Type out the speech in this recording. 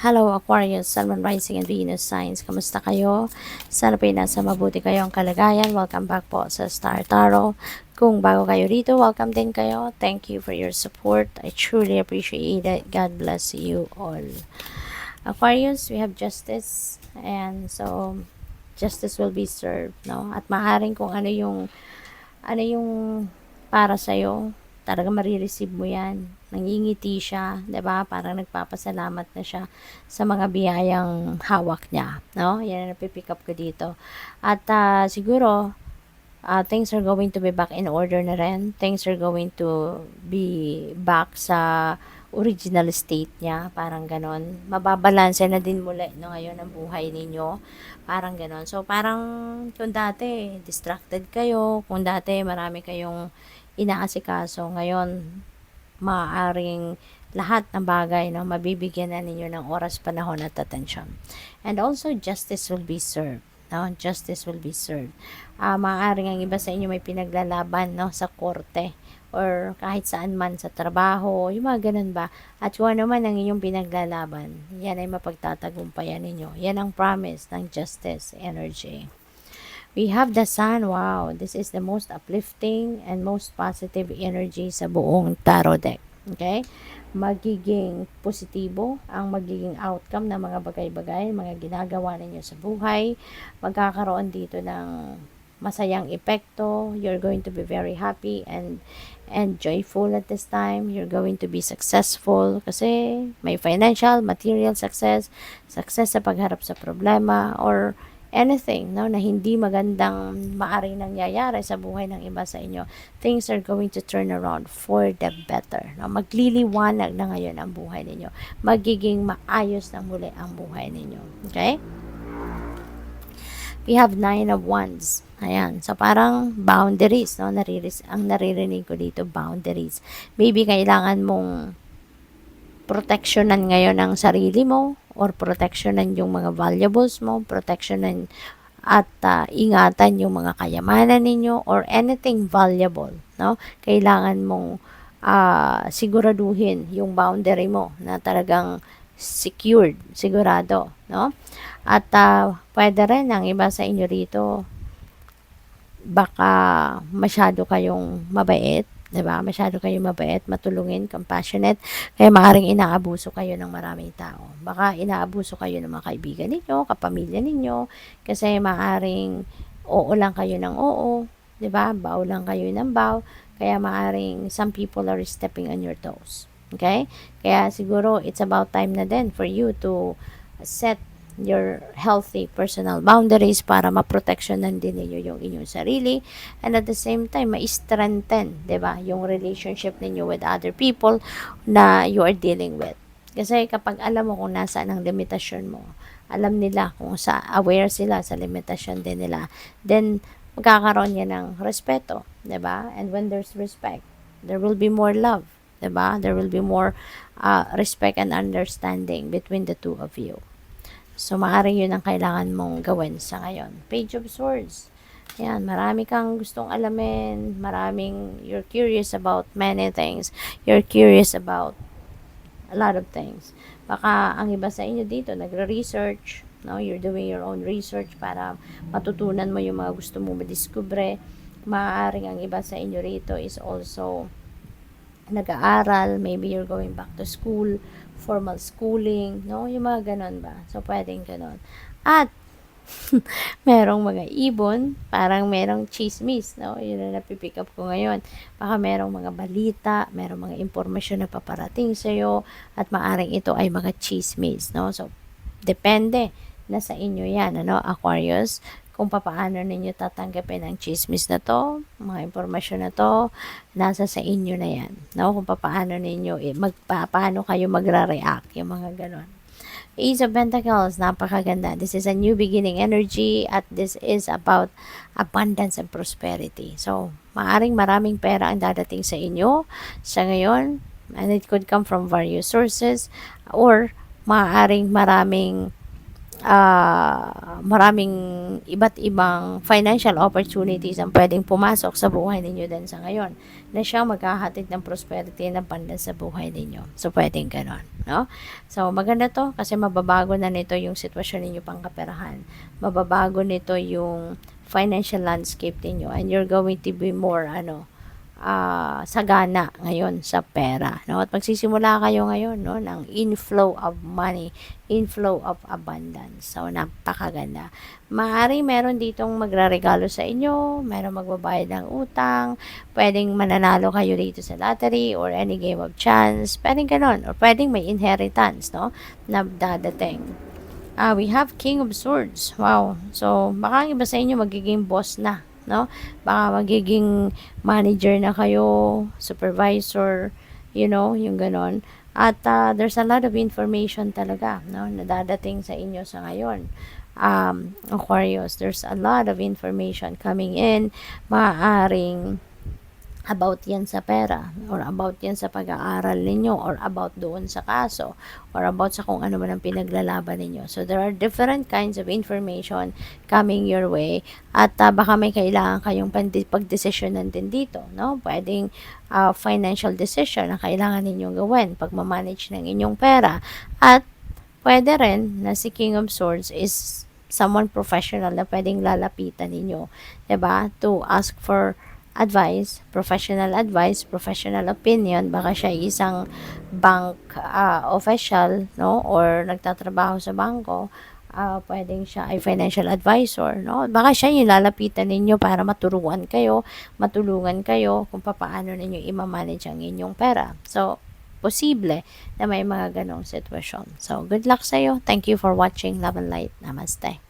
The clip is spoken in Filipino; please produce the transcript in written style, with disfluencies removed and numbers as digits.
Hello Aquarius, Sun, Moon, Rising and Venus signs. Kamusta kayo? Sana po nasa mabuti kayong kalagayan. Welcome back po sa Star Tarot. Kung bago kayo rito, welcome din kayo. Thank you for your support. I truly appreciate it. God bless you all. Aquarius, we have justice. And so, justice will be served. No? At maaaring kung ano yung para sa'yo, talaga marireceive mo yan. Nangingiti siya, 'di ba? Parang nagpapasalamat na siya sa mga biyayang hawak niya, no? Yan ang napipick up ko dito. At siguro, things are going to be back in order na rin. Things are going to be back sa original state niya, parang ganon. Mababalanse na din muli, no, ngayon ang buhay ninyo. Parang ganon. So, parang kung dati, distracted kayo, kung dati marami kayong inaasikaso, ngayon, maaaring lahat ng bagay, no, mabibigyan na ninyo ng oras, panahon at atensyon. And also, justice will be served. No? Justice will be served. Maaaring ang iba sa inyo may pinaglalaban, no, sa korte or kahit saan man sa trabaho, yung mga ganun ba. At kung ano man ang inyong pinaglalaban, yan ay mapagtatagumpayan ninyo. Yan ang promise ng justice energy. We have the sun. Wow, this is the most uplifting and most positive energy sa buong tarot deck. Okay? Magiging positibo ang magiging outcome ng mga bagay-bagay, mga ginagawa ninyo sa buhay. Magkakaroon dito ng masayang epekto. You're going to be very happy and joyful at this time. You're going to be successful kasi may financial, material success, success sa pagharap sa problema or anything, no, na hindi magandang maaring nangyayari sa buhay ng iba sa inyo. Things are going to turn around for the better. No? Magliliwanag na ngayon ang buhay ninyo. Magiging maayos na muli ang buhay ninyo. Okay? We have 9 of Wands. Ayan. So, parang boundaries, no? Ang naririnig ko dito, boundaries. Maybe kailangan mong protectionan ngayon ang sarili mo or protectionan yung mga valuables mo, protectionan at ingatan yung mga kayamanan ninyo or anything valuable, no? Kailangan mong siguraduhin yung boundary mo na talagang secured, sigurado, no? At pwede rin ang iba sa inyo rito, baka masyado kayong mabait, 'di ba? Masyado kayong mabait, matulungin, compassionate, kaya maaaring inaabuso kayo ng maraming tao. Baka inaabuso kayo ng mga kaibigan ninyo, kapamilya ninyo, kasi maaaring oo lang kayo ng oo, 'di ba? Baw lang kayo ng baw, kaya maaaring some people are stepping on your toes. Okay? Kaya siguro it's about time na din for you to set your healthy personal boundaries para maproteksyonan din ninyo yung inyong sarili and at the same time ma-strengthen, 'di ba, yung relationship ninyo with other people na you are dealing with. Kasi kapag alam mo kung nasaan ang limitasyon mo, alam nila kung aware sila sa limitasyon din nila, then magkakaroon yan ng respeto, 'di ba? And when there's respect, there will be more love, 'di ba? There will be more respect and understanding between the two of you. So, maaaring yun ang kailangan mong gawin sa ngayon. Page of Swords. Yan, marami kang gustong alamin. You're curious about many things. You're curious about a lot of things. Baka ang iba sa inyo dito, nagre-research. No? You're doing your own research para matutunan mo yung mga gusto mo madiskubre. Maaaring ang iba sa inyo rito is also nag-aaral. Maybe you're going back to school, formal schooling, no? Yung mga ganon ba? So, pwedeng ganon. At, merong mga ibon, parang merong chismis, no? Yun na napipick up ko ngayon. Baka merong mga balita, merong mga impormasyon na paparating sa'yo, at maaring ito ay mga chismis, no? So, depende na sa inyo yan, ano, Aquarius, kung paano ninyo tatanggapin ang chismis na to, mga impormasyon na to, nasa sa inyo na yan. No? Kung paano ninyo, paano kayo magra-react, yung mga ganon. Ace of Pentacles, napakaganda. This is a new beginning energy at this is about abundance and prosperity. So, maaring maraming pera ang dadating sa inyo sa ngayon, and it could come from various sources or maaring maraming maraming iba't ibang financial opportunities ang pwedeng pumasok sa buhay ninyo din sa ngayon na siyang maghahatid ng prosperity and abundance sa buhay ninyo. So, pwedeng ganon, no? So, maganda to kasi mababago na nito yung sitwasyon ninyo pangkaperahan. Mababago nito yung financial landscape ninyo and you're going to be more, sagana ngayon sa pera, no? At magsisimula kayo ngayon, no, ng inflow of money, inflow of abundance. So, napakaganda. Maaari meron ditong magraregalo sa inyo, meron magbabayad ng utang, pwedeng mananalo kayo dito sa lottery or any game of chance, pwedeng ganon, or pwedeng may inheritance, no, na dadating. We have King of Swords. Wow. So, baka ang iba sa inyo magiging boss na, no? Baka magiging manager na kayo, supervisor, yung ganon. At there's a lot of information talaga, no, na dadating sa inyo sa ngayon. Aquarius, there's a lot of information coming in. Maaaring about yan sa pera, or about yan sa pag-aaral ninyo, or about doon sa kaso, or about sa kung ano man ang pinaglalaban ninyo. So, there are different kinds of information coming your way, at baka may kailangan kayong pagdesisyonan din dito, no? Pwedeng financial decision na kailangan ninyong gawin, pagmamanage ng inyong pera, at pwede rin na si King of Swords is someone professional na pwedeng lalapitan ninyo, 'di ba? To ask for advice, professional opinion. Baka siya isang bank official, no, or nagtatrabaho sa bangko. Pwedeng siya ay financial advisor, no? Baka siya yung lalapitan ninyo para matulungan kayo kung paano ninyo i-manage ang inyong pera. So, posible na may mga ganong sitwasyon. So, good luck sa'yo. Thank you for watching Love and Light. Namaste.